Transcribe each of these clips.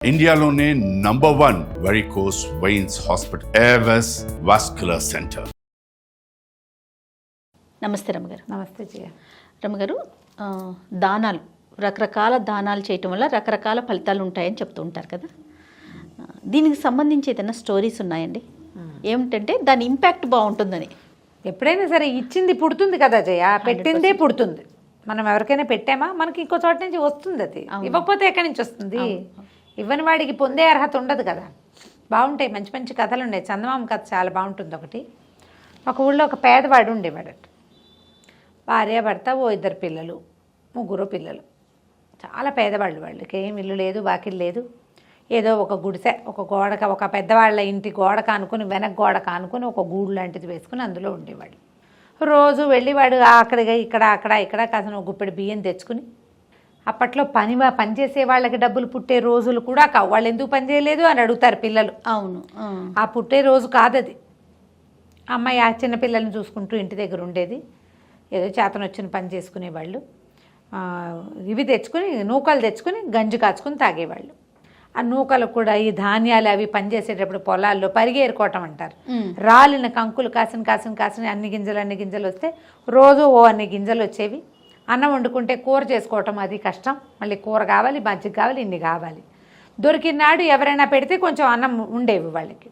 ఇండియాలోనే #1 varicose veins hospital Avis vascular centre. నమస్తే రమ్మగారు. నమస్తే జయ. రమ్మగారు, దానాలు రకరకాల దానాలు చేయటం వల్ల రకరకాల ఫలితాలు ఉంటాయని చెప్తూ ఉంటారు కదా, దీనికి సంబంధించి ఏదైనా స్టోరీస్ ఉన్నాయండి? ఏమిటంటే దాని ఇంపాక్ట్ బాగుంటుందని. ఎప్పుడైనా సరే ఇచ్చింది పుడుతుంది కదా జయ, పెట్టిందే పుడుతుంది. మనం ఎవరికైనా పెట్టామా మనకి ఇంకో చోట నుంచి వస్తుంది, అది ఇవ్వకపోతే ఎక్కడి నుంచి వస్తుంది? ఇవ్వని వాడికి పొందే అర్హత ఉండదు కదా. బాగుంటాయి, మంచి మంచి కథలు ఉన్నాయి. చందమామ కథ చాలా బాగుంటుంది. ఒక ఊళ్ళో ఒక పేదవాడు ఉండేవాడట. భార్య భర్త, 2 పిల్లలు, 3 పిల్లలు. చాలా పేదవాళ్ళు. వాళ్ళకి ఏం ఇల్లు లేదు, వాకిలు లేదు. ఏదో ఒక గుడిసె, ఒక పెద్దవాళ్ళ ఇంటి గోడ కానుకొని, వెనక గోడ కానుకొని ఒక గూడు లాంటిది వేసుకుని అందులో ఉండేవాడు. రోజు వెళ్ళి వాడు ఇక్కడ కాసిన ఒక గుప్పెడు బియ్యం తెచ్చుకుని, అప్పట్లో పనిచేసే వాళ్ళకి డబ్బులు పుట్టే రోజులు కూడా కావు. వాళ్ళు ఎందుకు పని చేయలేదు అని అడుగుతారు పిల్లలు. అవును, ఆ పుట్టే రోజు కాదది. అమ్మాయి ఆ చిన్నపిల్లల్ని చూసుకుంటూ ఇంటి దగ్గర ఉండేది. ఏదో చేతను వచ్చిన పని చేసుకునేవాళ్ళు. ఇవి తెచ్చుకుని, నూకలు తెచ్చుకుని గంజి కాచుకుని తాగేవాళ్ళు. ఆ నూకలు కూడా ఈ ధాన్యాలు అవి పనిచేసేటప్పుడు పొలాల్లో పరిగేరుకోవటం అంటారు. రాలిన కంకులు కాసిన అన్ని గింజలు వస్తే రోజు అన్ని గింజలు వచ్చేవి. అన్నం వండుకుంటే కూర చేసుకోవటం అది కష్టం. మళ్ళీ కూర కావాలి, మజ్జిగ కావాలి, ఇన్ని కావాలి. దొరికినాడు ఎవరైనా పెడితే కొంచెం అన్నం ఉండేవి వాళ్ళకి,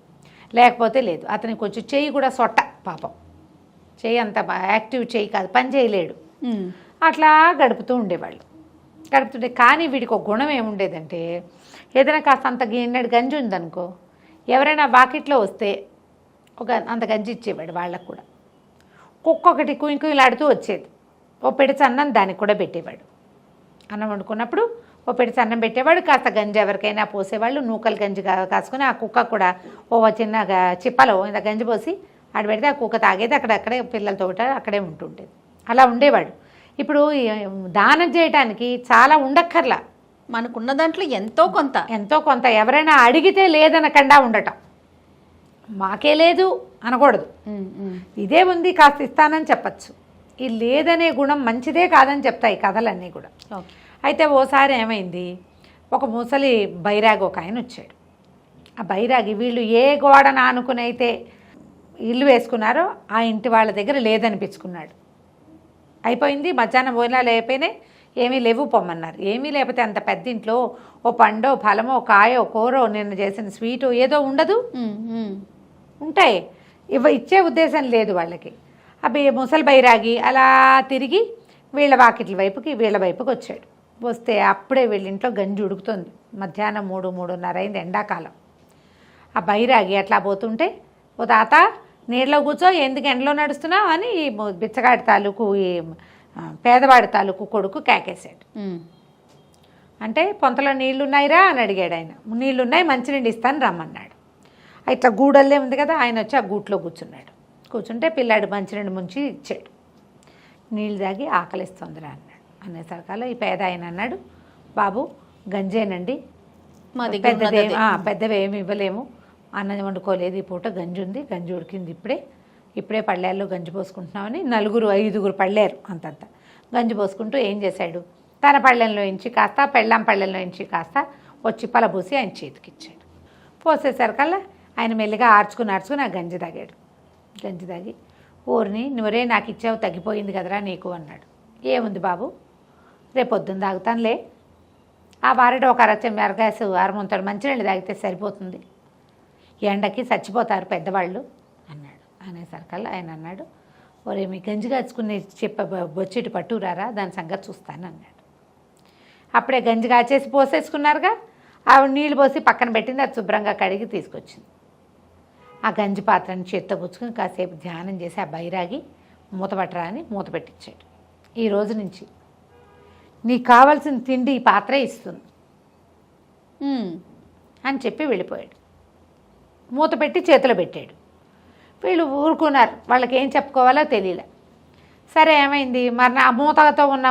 లేకపోతే లేదు. అతనికి కొంచెం చెయ్యి కూడా సొట్ట, పాపం చెయ్యి అంత యాక్టివ్ చెయ్యి కాదు, పని చేయలేడు. అట్లా గడుపుతూ ఉండేవాళ్ళు. కానీ వీడికి ఒక గుణం ఏముండేదంటే, ఏదైనా కాస్త అంత గిన్నెడు గంజి ఉందనుకో, ఎవరైనా వాకిట్లో వస్తే అంత గంజి ఇచ్చేవాడు వాళ్ళకు కూడా. కుక్కొక్కటి కుయింకులాడుతూ వచ్చేది. ఓ పెడిచి అన్నం దానికి కూడా పెట్టేవాడు. అన్నం వండుకున్నప్పుడు ఓ పెడిచి అన్నం పెట్టేవాడు, కాస్త గంజి ఎవరికైనా పోసేవాళ్ళు. నూకలు గంజి కాసుకొని ఆ కుక్క కూడా ఓ చిన్న చిప్పలో ఇంత గంజి పోసి ఆడ పెడితే ఆ కుక్క తాగేది. అక్కడే పిల్లలతో అక్కడే ఉంటుండేది. అలా ఉండేవాడు. ఇప్పుడు దానం చేయటానికి చాలా ఉండక్కర్లా, మనకున్న దాంట్లో ఎంతో కొంత ఎవరైనా అడిగితే లేదనకుండా ఉండటం. మాకే లేదు అనకూడదు, ఇదే ఉంది కాస్త ఇస్తానని చెప్పచ్చు. ఈ లేదనే గుణం మంచిదే కాదని చెప్తాయి కథలన్నీ కూడా. అయితే ఓసారి ఏమైంది, ఒక ముసలి బైరాగి ఒక ఆయన వచ్చాడు. ఆ బైరాగి వీళ్ళు ఏ గోడను ఆనుకునైతే ఇల్లు వేసుకున్నారో ఆ ఇంటి వాళ్ళ దగ్గర లేదనిపించుకున్నాడు. అయిపోయింది, మధ్యాహ్నం భోజనాలు అయిపోయినాయి, ఏమీ లేవు పొమ్మన్నారు. ఏమీ లేకపోతే అంత పెద్ద ఇంట్లో ఓ పండో ఫలమో కాయో కూరో నిన్న చేసిన స్వీటో ఏదో ఉండదు, ఉంటాయి. ఇచ్చే ఉద్దేశం లేదు వాళ్ళకి. ముసలి బైరాగి అలా తిరిగి వీళ్ళ వైపుకి వచ్చాడు. వస్తే అప్పుడే వీళ్ళింట్లో గంజి ఉడుకుతుంది. మధ్యాహ్నం 3-3:30 అయింది, ఎండాకాలం. ఆ బైరాగి అట్లా పోతుంటే, ఓ తాత నీళ్ళలో కూర్చో, ఎందుకు ఎండలో నడుస్తున్నావు అని ఈ బిచ్చగాడి తాలూకు, ఈ పేదవాడి తాలూకు కొడుకు కేకేశాడు. అంటే పొంతలో నీళ్లున్నాయిరా అని అడిగాడు ఆయన. నీళ్లున్నాయి, మంచినీళ్ళు ఇస్తాను రమ్మన్నాడు. ఇట్లా గూడల్లే ఉంది కదా, ఆయన వచ్చి ఆ గూట్లో కూర్చుంటే పిల్లాడు మంచినీళ్ళు ముంచి ఇచ్చాడు. నీళ్ళు తాగి ఆకలిస్తుందిరా అన్నాడు. అనేసరికల్లా ఈ పేద ఆయన అన్నాడు, బాబు గంజేనండి, పెద్దవి ఏమి ఇవ్వలేము, అన్నం వండుకోలేదు, ఈ పూట గంజి ఉంది, గంజి ఉడికింది ఇప్పుడే పళ్ళేల్లో గంజి పోసుకుంటున్నామని 4-5 పళ్ళేరు అంతంత గంజి పోసుకుంటూ ఏం చేశాడు, తన పళ్ళెంలో ఇంచి కాస్త పెళ్ళాం పళ్ళెంలో ఇంచి కాస్త వచ్చి పలబూసి ఆయన చేతికిచ్చాడు. పోసేసరికల్లా ఆయన మెల్లిగా ఆర్చుకుని ఆ గంజి తాగాడు. గంజి తాగి, ఊరిని నువ్వరే నాకు ఇచ్చావు, తగ్గిపోయింది కదరా నీకు అన్నాడు. ఏముంది బాబు, రేపొద్దున తాగుతానులే, ఆ వారెడు ఒక అరగ్యాసు అరముంతడు మంచినీళ్ళు తాగితే సరిపోతుంది, ఎండకి చచ్చిపోతారు పెద్దవాళ్ళు అన్నాడు. అనేసరికల్లా ఆయన అన్నాడు, ఒరే మీ గంజి కాచుకుని బొచ్చిటి పట్టురారా, దాని సంగతి చూస్తాను అన్నాడు. అప్పుడే గంజి కాచేసి పోసేసుకున్నారుగా, ఆవిడ నీళ్ళు పోసి పక్కన పెట్టింది. అది శుభ్రంగా కడిగి తీసుకొచ్చింది. ఆ గంజి పాత్రని చేత్తో పుచ్చుకొని కాసేపు ధ్యానం చేసి ఆ బైరాగి మూతపట్టరా అని మూత పెట్టించాడు. ఈ రోజు నుంచి నీకు కావాల్సిన తిండి ఈ పాత్రే ఇస్తుంది అని చెప్పి వెళ్ళిపోయాడు. మూత పెట్టి చేతిలో పెట్టాడు. వీళ్ళు ఊరుకున్నారు, వాళ్ళకి ఏం చెప్పుకోవాలో తెలియలే. సరే ఏమైంది, మరి ఆ మూతతో ఉన్న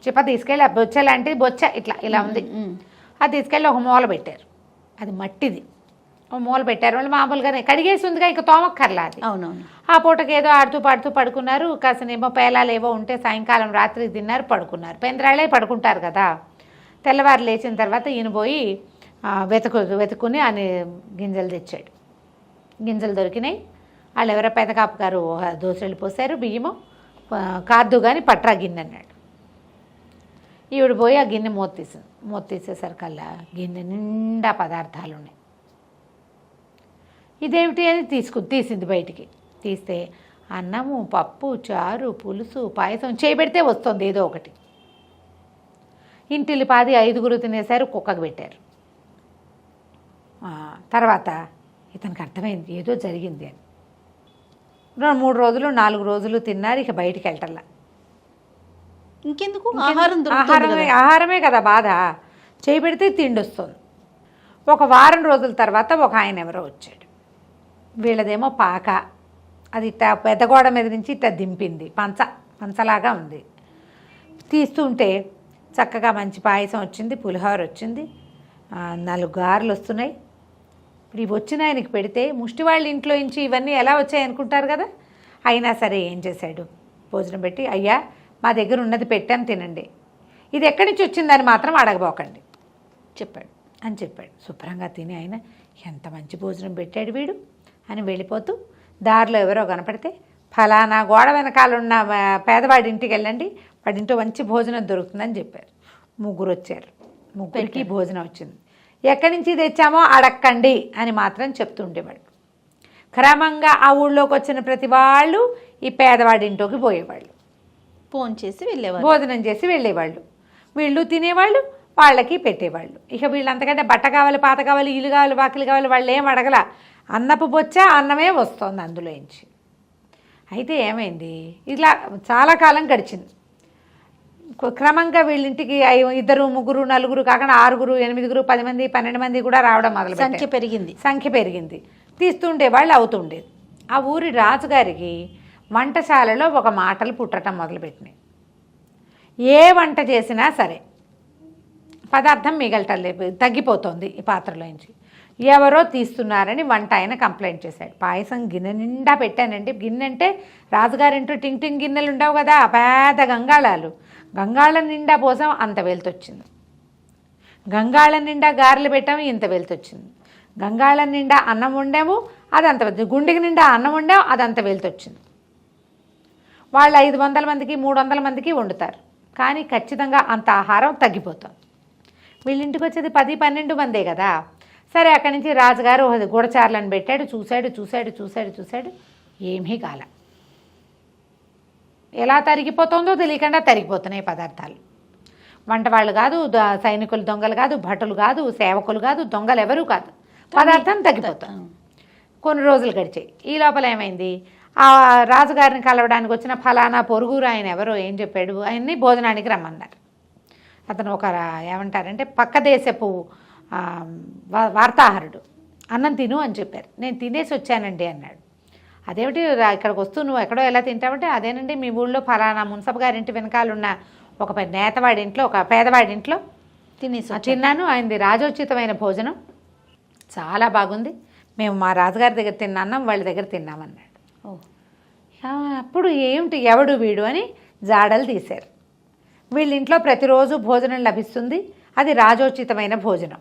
చిప్ప తీసుకెళ్ళి ఆ బొచ్చ లాంటిది, బొచ్చ ఇలా ఉంది, అది తీసుకెళ్ళి ఒక మూల పెట్టారు. అది మట్టిది. ఓ మూల పెట్టారు. వాళ్ళు మామూలుగానే కడిగేసి ఉందిగా, ఇంకా తోమక్కర్లా అది. అవునవును. ఆ పూటకి ఏదో ఆడుతూ పాడుతూ పడుకున్నారు. కాసనేమో పేలాలు ఏవో ఉంటే సాయంకాలం రాత్రికి తిన్నారు, పడుకున్నారు. పెందరాళ్ళే పడుకుంటారు కదా. తెల్లవారు లేచిన తర్వాత ఈయన పోయి వెతుకుని అని గింజలు తెచ్చాడు. గింజలు దొరికినాయి. వాళ్ళు ఎవరో పెదకాపు గారు దోసెళ్ళు పోసారు, బియ్యము కాదు కానీ పట్రా గిన్నె అన్నాడు. ఈవిడ పోయి ఆ గిన్నె మూత తీసేసరికల్లా గిన్నె నిండా పదార్థాలు ఉన్నాయి. ఇదేమిటి అని తీసింది బయటికి. తీస్తే అన్నము, పప్పు, చారు, పులుసు, పాయసం చేయబెడితే వస్తుంది ఏదో ఒకటి. ఇంటిల్లి పాది 5గురు తినేశారు, కుక్కకు పెట్టారు. తర్వాత ఇతనికి అర్థమైంది ఏదో జరిగింది అని. 2-3 రోజులు 4 రోజులు తిన్నారు, ఇక బయటికి వెళ్ళటల్లా. ఇంకెందుకు ఆహారమే కదా బాధ. చేయబెడితే తిండి వస్తుంది. ఒక వారం రోజుల తర్వాత ఒక ఆయన ఎవరో వచ్చాడు. వీళ్ళదేమో పాక, అది ఇట్ట పెద్ద గోడ మీద నుంచి ఇట్ట దింపింది, పంచలాగా ఉంది. తీస్తుంటే చక్కగా మంచి పాయసం వచ్చింది, పులిహోర వచ్చింది, 4 గారెలు వస్తున్నాయి. ఇప్పుడు ఇవి వచ్చిన ఆయనకి పెడితే ముష్టి వాళ్ళ ఇంట్లో నుంచి ఇవన్నీ ఎలా వచ్చాయి అనుకుంటారు కదా. అయినా సరే ఏం చేశాడు, భోజనం పెట్టి, అయ్యా మా దగ్గర ఉన్నది పెట్టాను తినండి, ఇది ఎక్కడి నుంచి వచ్చిందని మాత్రం అడగబోకండి చెప్పాడు. శుభ్రంగా తిని ఆయన ఎంత మంచి భోజనం పెట్టాడు వీడు అని వెళ్ళిపోతూ దారిలో ఎవరో కనపడితే, ఫలానా గోడ వెనకాలన్న పేదవాడి ఇంటికి వెళ్ళండి, వాడింటో మంచి భోజనం దొరుకుతుందని చెప్పారు. 3 వచ్చారు, 3కి భోజనం వచ్చింది. ఎక్కడి నుంచి తెచ్చామో అడక్కండి అని మాత్రం చెప్తుండేవాళ్ళు. క్రమంగా ఆ ఊళ్ళోకి వచ్చిన ప్రతి వాళ్ళు ఈ పేదవాడి ఇంట్లోకి పోయేవాళ్ళు, ఫోన్ చేసి వెళ్ళేవాళ్ళు, భోజనం చేసి వెళ్ళేవాళ్ళు. వీళ్ళు తినేవాళ్ళు, వాళ్ళకి పెట్టేవాళ్ళు. ఇక వీళ్ళంతకంటే బట్ట కావాలి, పాత కావాలి, ఇల్లు కావాలి, వాకిలు కావాలి, వాళ్ళు ఏం అడగల. అన్నపు బొచ్చా అన్నమే వస్తుంది అందులోంచి. అయితే ఏమైంది, ఇలా చాలా కాలం గడిచింది. క్రమంగా వీళ్ళింటికి 2, 3, 4 కాకుండా 6, 8, 10 మంది, 12 మంది కూడా రావడం మొదలు సంఖ్య పెరిగింది. తీస్తుండే వాళ్ళు అవుతుండేది. ఆ ఊరి రాజుగారికి వంటశాలలో ఒక మాటలు పుట్టడం మొదలుపెట్టినాయి. ఏ వంట చేసినా సరే పదార్థం మిగలటలేదు, తగ్గిపోతుంది ఈ పాత్రలోంచి, ఎవరో తీస్తున్నారని వంట ఆయన కంప్లైంట్ చేశాడు. పాయసం గిన్నె నిండా పెట్టానండి. గిన్నె అంటే రాజుగారింటూ టింగ్ గిన్నెలు ఉండవు కదా, పేద గంగాళం నిండా పోసాం, అంత వెళ్తొచ్చింది. గంగాళం నిండా గారెలు పెట్టాము, ఇంత వెళ్తొచ్చింది. గంగాళం నిండా అన్నం వండాము, అదంత గుండెకి నిండా అన్నం వండాము, అదంత వెళ్తొచ్చింది. వాళ్ళు 500 మందికి 300 మందికి వండుతారు, కానీ ఖచ్చితంగా అంత ఆహారం తగ్గిపోతుంది. వీళ్ళింటికి వచ్చేది 10-12 మందే కదా. సరే, అక్కడి నుంచి రాజుగారు గూడచారులను పెట్టాడు. చూశాడు, ఏమీ కాల. ఎలా తరిగిపోతుందో తెలియకుండా తరిగిపోతున్నాయి పదార్థాలు. వంట వాళ్ళు కాదు, సైనికులు దొంగలు కాదు, భటులు కాదు, సేవకులు కాదు, దొంగలు ఎవరూ కాదు, పదార్థం తగ్గిపోతుంది. కొన్ని రోజులు గడిచాయి. ఈ లోపల ఏమైంది, ఆ రాజుగారిని కలవడానికి వచ్చిన ఫలానా పొరుగురు ఆయన ఎవరో ఏం చెప్పాడు, ఆయన్ని భోజనానికి రమ్మన్నారు. అతను ఒక ఏమంటారంటే పక్క దేశపు వార్తాహరుడు. అన్నం తిను అని చెప్పారు. నేను తినేసి వచ్చానండి అన్నాడు. అదేమిటి ఇక్కడికి వస్తూ నువ్వు ఎక్కడో ఎలా తింటావంటే, అదేనండి మీ ఊళ్ళో ఫలానా మున్సబ్ గారింటి వెనకాలన్న ఒక నేతవాడి ఇంట్లో, ఒక పేదవాడి ఇంట్లో తిన్నాను. ఆయనది రాజోచితమైన భోజనం, చాలా బాగుంది. మేము మా రాజుగారి దగ్గర తిన్న అన్నం వాళ్ళ దగ్గర తిన్నామన్నాడు. అప్పుడు ఏమిటి ఎవడు వీడు అని జాడలు తీశారు. వీళ్ళింట్లో ప్రతిరోజు భోజనం లభిస్తుంది, అది రాజోచితమైన భోజనం.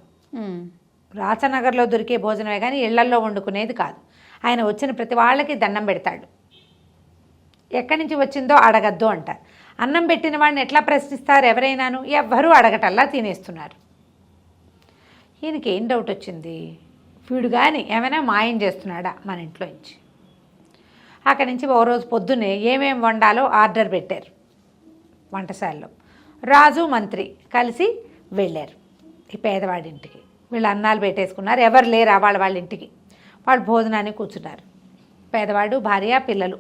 రాచనగర్లో దొరికే భోజనమే కానీ ఇళ్లల్లో వండుకునేది కాదు. ఆయన వచ్చిన ప్రతి వాళ్ళకి దండం పెడతాడు, ఎక్కడి నుంచి వచ్చిందో అడగద్దు అంటారు. అన్నం పెట్టిన వాడిని ఎట్లా ప్రశ్నిస్తారు ఎవరైనాను, ఎవ్వరూ అడగటల్లా తినేస్తున్నారు. ఈయనకి ఏం డౌట్ వచ్చింది, వీడు కానీ ఏమైనా మాయం చేస్తున్నాడా మన ఇంట్లో నుంచి. అక్కడి నుంచి ఓ రోజు పొద్దున్నే ఏమేం వండాలో ఆర్డర్ పెట్టారు వంటశాలలో. రాజు మంత్రి కలిసి వెళ్ళారు ఈ పేదవాడింటికి. వీళ్ళు అన్నాలు పెట్టేసుకున్నారు, ఎవరు లేరు వాళ్ళ ఇంటికి. వాళ్ళు భోజనానికి కూర్చున్నారు, పేదవాడు, భార్య, పిల్లలు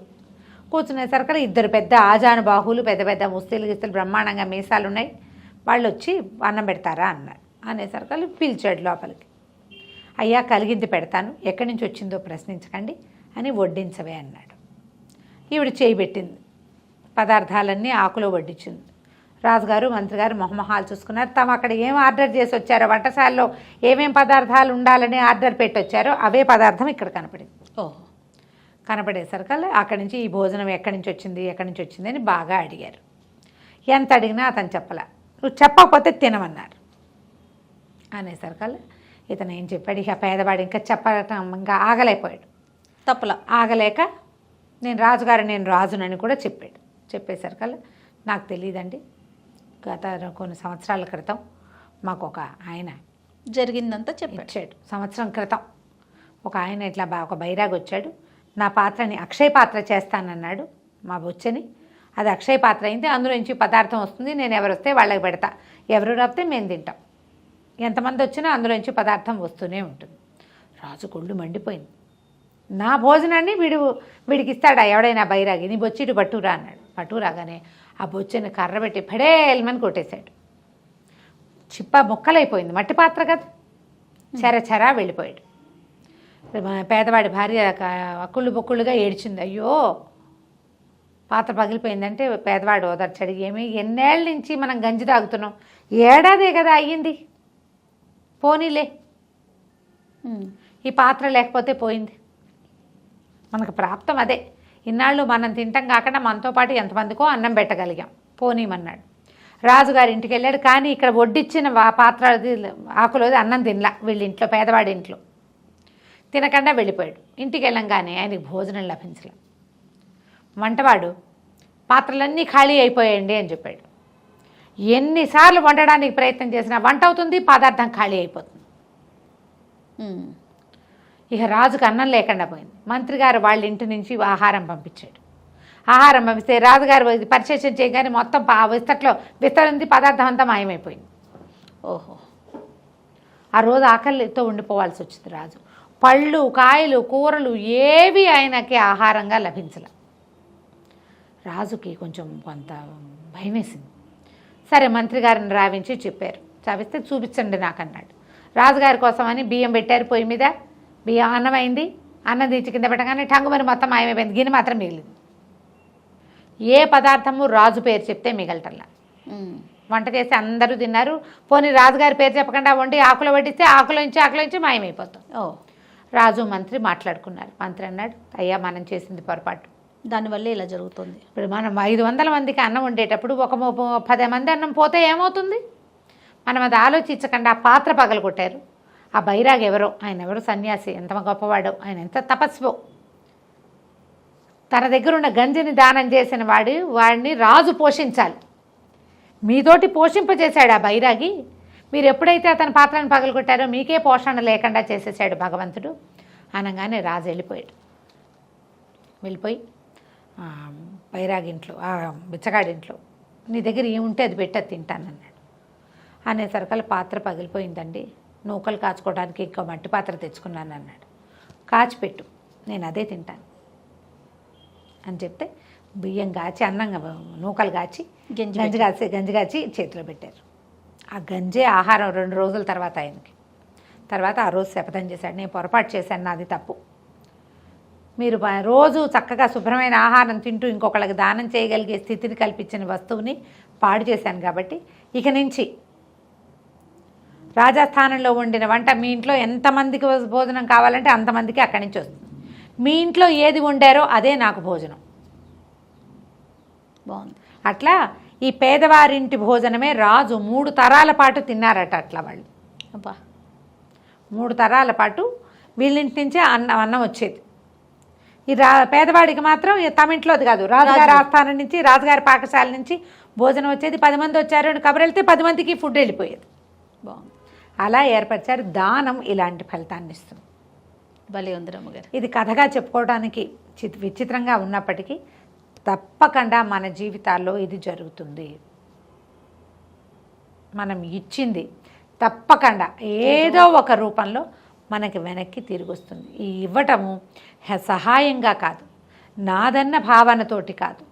కూర్చునేసరికి 2 పెద్ద ఆజానుబాహులు, పెద్ద పెద్ద ముస్తీలు గిస్తలు, బ్రహ్మాండంగా మీసాలు ఉన్నాయి. వాళ్ళు వచ్చి అన్నం పెడతారా అన్నారు. అనేసరికి పిలిచాడు లోపలికి. అయ్యా కలిగింది పెడతాను, ఎక్కడి నుంచి వచ్చిందో ప్రశ్నించకండి అని వడ్డించవే అన్నాడు. ఈవిడ చేయి పెట్టింది, పదార్థాలన్నీ ఆకులో వడ్డించింది. రాజుగారు మంత్రిగారు మొహమొహాలు చూసుకున్నారు. తాము అక్కడ ఏం ఆర్డర్ చేసి వచ్చారో, వంటశాలలో ఏమేం పదార్థాలు ఉండాలని ఆర్డర్ పెట్టి వచ్చారో అవే పదార్థం ఇక్కడ కనపడింది. కనపడేసరికల్లా అక్కడి నుంచి ఈ భోజనం ఎక్కడి నుంచి వచ్చింది అని బాగా అడిగారు. ఎంత అడిగినా అతను చెప్పలా. నువ్వు చెప్పకపోతే తినమన్నారు. అనేసరికల్లా ఇతను ఏం చెప్పాడు, ఇక పేదవాడు ఇంకా చెప్పటం ఇంకా ఆగలేకపోయాడు. తప్పలా ఆగలేక నేను రాజునని కూడా చెప్పాడు. చెప్పేసరికల్లా నాకు తెలియదండి, గత కొన్ని సంవత్సరాల క్రితం మాకు ఒక ఆయన జరిగిందంతా చెప్పాడు. ఇచ్చాడు. సంవత్సరం క్రితం ఒక ఆయన ఇట్లా ఒక బైరాగ్ వచ్చాడు, నా పాత్రని అక్షయ పాత్ర చేస్తానన్నాడు. మా బొచ్చని అది అక్షయ పాత్ర అయింది, అందులో నుంచి పదార్థం వస్తుంది, నేను ఎవరు వస్తే వాళ్ళకి పెడతా, ఎవరు రాపితే మేము తింటాం, ఎంతమంది వచ్చినా అందులో నుంచి పదార్థం వస్తూనే ఉంటుంది. రాజు కొళ్ళు మండిపోయింది. నా భోజనాన్ని వీడికి ఇస్తాడా ఎవడైనా బైరాగి, నీ బొచ్చిటి పట్టురా అన్నాడు. పట్టురాగానే ఆ బొచ్చని కర్ర పెట్టి ఫడేల్మని కొట్టేశాడు. చిప్ప ముక్కలైపోయింది, మట్టి పాత్ర కదా, చెరచెరా వెళ్ళిపోయాడు. పేదవాడి భార్య అక్కుళ్ళు బొక్కుళ్ళుగా ఏడ్చింది. అయ్యో పాత్ర పగిలిపోయిందంటే పేదవాడు ఓదార్చాడు. ఎన్నేళ్ళ నుంచి మనం గంజి తాగుతున్నాం, ఏడాదే కదా అయ్యింది, పోనీలే, ఈ పాత్ర లేకపోతే పోయింది, మనకు ప్రాప్తం అదే, ఇన్నాళ్ళు మనం తింటాం కాకుండా మనతో పాటు ఎంతమందికో అన్నం పెట్టగలిగాం, పోనీమన్నాడు. రాజుగారి ఇంటికి వెళ్ళాడు, కానీ ఇక్కడ వడ్డిచ్చిన పాత్ర ఆకులోది అన్నం తినలా, వీళ్ళ ఇంట్లో పేదవాడి ఇంట్లో తినకుండా వెళ్ళిపోయాడు. ఇంటికి వెళ్ళంగానే ఆయనకి భోజనం లభించలే. వంటవాడు పాత్రలన్నీ ఖాళీ అయిపోయాయండి అని చెప్పాడు. ఎన్నిసార్లు వండడానికి ప్రయత్నం చేసినా వంట అవుతుంది, పదార్థం ఖాళీ అయిపోతుంది. ఇక రాజుకు అన్నం లేకుండా పోయింది. మంత్రి గారు వాళ్ళ ఇంటి నుంచి ఆహారం పంపించాడు. ఆహారం పంపిస్తే రాజుగారు పరిశేషణ చేయగానే మొత్తం విస్తరింది, పదార్థం అంతా మాయమైపోయింది. ఓహో, ఆ రోజు ఆకలితో ఉండిపోవాల్సి వచ్చింది రాజు. పళ్ళు, కాయలు, కూరలు ఏవి ఆయనకి ఆహారంగా లభించలే. రాజుకి కొంచెం కొంత భయం వేసింది. సరే మంత్రి గారిని రావించి చెప్పారు. చావిస్తే చూపించండి నాకు అన్నాడు. రాజుగారి కోసమని బియ్యం పెట్టారు పొయ్యి మీద, బియ్యం అన్నం అయింది, అన్నం తీర్చి కింద పెట్టగానే టంగుమని మొత్తం మాయమైపోయింది, గిన్నె మాత్రం మిగిలింది. ఏ పదార్థము రాజు పేరు చెప్తే మిగలటల్లా. వంట చేసి అందరూ తిన్నారు, పోనీ రాజుగారి పేరు చెప్పకుండా వండి ఆకులో వడ్డిస్తే ఆకులోంచి మాయమైపోతాం. రాజు మంత్రి మాట్లాడుకున్నారు. మంత్రి అన్నాడు, అయ్యా మనం చేసింది పొరపాటు, దానివల్ల ఇలా జరుగుతుంది. ఇప్పుడు మనం 500 మందికి అన్నం వండేటప్పుడు ఒక 10 మంది అన్నం పోతే ఏమవుతుంది, మనం అది ఆలోచించకుండా ఆ పాత్ర పగలగొట్టారు. ఆ బైరాగ్ ఎవరో, ఆయన ఎవరో సన్యాసి, ఎంత గొప్పవాడో, ఆయన ఎంత తపస్వో, తన దగ్గర ఉన్న గంజిని దానం చేసిన వాడిని రాజు పోషించాలి, మీతోటి పోషింపజేశాడు ఆ బైరాగి, మీరు ఎప్పుడైతే అతని పాత్రను పగలగొట్టారో మీకే పోషణ లేకుండా చేసేసాడు భగవంతుడు అనగానే రాజు వెళ్ళిపోయి బైరాగింట్లో, ఆ బిచ్చగాడింట్లో, నీ దగ్గర ఏముంటే అది పెట్టి అది తింటానన్నాడు. అనేసరికల్లా పాత్ర పగిలిపోయిందండి, నూకలు కాచుకోవడానికి ఇంకో మట్టి పాత్ర తెచ్చుకున్నాను అన్నాడు. కాచిపెట్టు, నేను అదే తింటాను అని చెప్తే బియ్యం కాచి, అన్నం నూకలు కాచి, గంజి కాచి చేతిలో పెట్టారు. ఆ గంజే ఆహారం 2 రోజుల తర్వాత ఆయనకి. తర్వాత ఆ రోజు శపథం చేశాడు, నేను పొరపాటు చేశాను, నాది తప్పు, మీరు రోజు చక్కగా శుభ్రమైన ఆహారం తింటూ ఇంకొకళ్ళకి దానం చేయగలిగే స్థితిని కల్పించిన వస్తువుని పాడు చేశాను కాబట్టి ఇక నుంచి రాజస్థానంలో వండిన వంట మీ ఇంట్లో ఎంతమందికి భోజనం కావాలంటే అంతమందికి అక్కడి నుంచి వస్తుంది, మీ ఇంట్లో ఏది వండారో అదే నాకు భోజనం. బాగుంది. అట్లా ఈ పేదవారింటి భోజనమే రాజు 3 తరాల పాటు తిన్నారట. అట్లా వాళ్ళు అబ్బా 3 తరాల పాటు వీళ్ళింటి నుంచే అన్నం వచ్చేది. ఈ పేదవాడికి మాత్రం తమ ఇంట్లోది కాదు, రాజుగారి ఆస్థానం నుంచి, రాజుగారి పాకశాల నుంచి భోజనం వచ్చేది. 10 మంది వచ్చారు అని కబురు వెళ్తే 10 మందికి ఫుడ్ వెళ్ళిపోయేది. బాగుంది. అలా ఏర్పరిచారు. దానం ఇలాంటి ఫలితాన్ని ఇస్తుంది. భలే ఉంది రమ్మగారు. ఇది కథగా చెప్పుకోవడానికి విచిత్రంగా ఉన్నప్పటికీ తప్పకుండా మన జీవితాల్లో ఇది జరుగుతుంది. మనం ఇచ్చింది తప్పకుండా ఏదో ఒక రూపంలో మనకి వెనక్కి తిరిగి వస్తుంది. ఈ ఇవ్వటము సహాయంగా కాదు, నాదన్న భావనతోటి కాదు,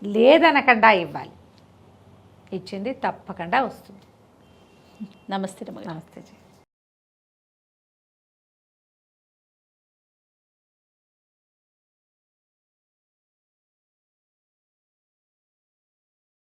లేదనకుండా ఇవ్వాలి. ఇచ్చింది తప్పకుండా వస్తుంది. నమస్తే రమ్మగారు. నమస్తే.